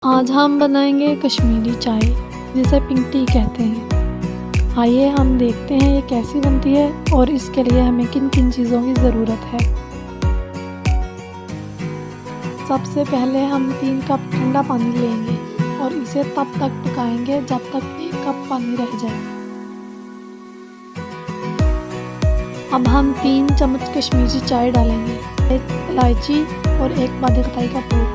आज हम बनाएंगे कश्मीरी चाय, जिसे पिंक टी कहते हैं। आइए हम देखते हैं ये कैसी बनती है और इसके लिए हमें किन किन चीज़ों की ज़रूरत है। सबसे पहले हम 3 कप ठंडा पानी लेंगे और इसे तब तक पकाएंगे जब तक 1 कप पानी रह जाए। अब हम 3 चम्मच कश्मीरी चाय डालेंगे, 1 इलायची और 1 बाद-खदाई का फूल।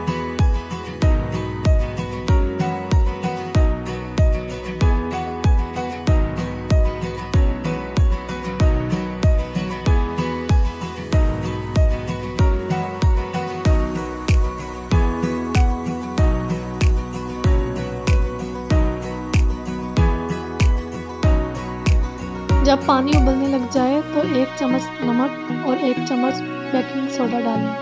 जब पानी उबलने लग जाए तो 1 चम्मच नमक और 1 चम्मच बेकिंग सोडा डालें।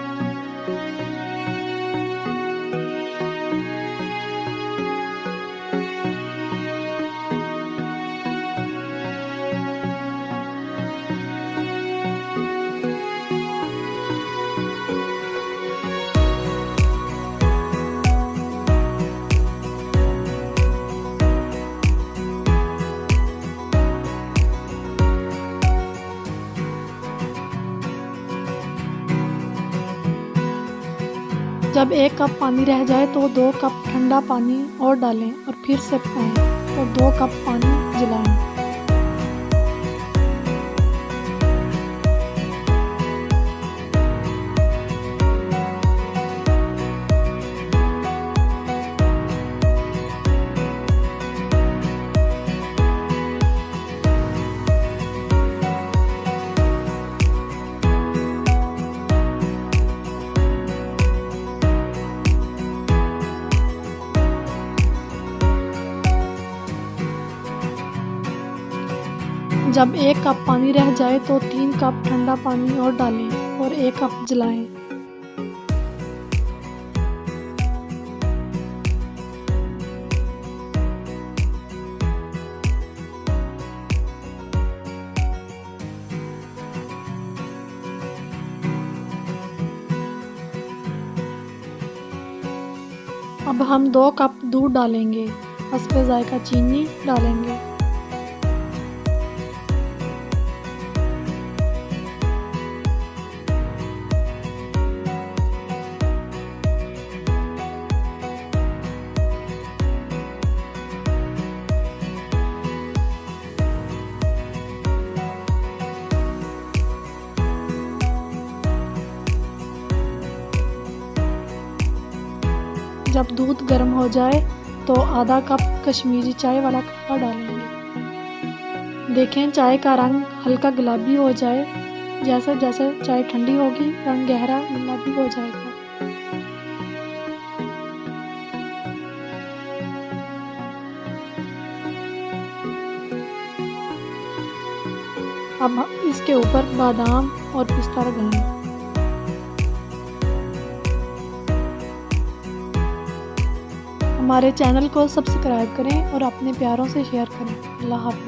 जब 1 कप पानी रह जाए तो 2 कप ठंडा पानी और डालें और फिर से पकाएं और 2 कप पानी जलाएं। जब 1 कप पानी रह जाए तो 3 कप ठंडा पानी और डालें और 1 कप जलाएं। अब हम 2 कप दूध डालेंगे, हस्बे जायका चीनी डालेंगे। जब दूध गर्म हो जाए तो आधा कप कश्मीरी चाय वाला कप्पा डालेंगे। देखें चाय का रंग हल्का गुलाबी हो जाए। जैसे जैसे चाय ठंडी होगी रंग गहरा गुलाबी हो जाएगा। अब इसके ऊपर बादाम और पिस्ता लगाएं। हमारे चैनल को सब्सक्राइब करें और अपने प्यारों से शेयर करें। अल्लाह हाफ़िज़।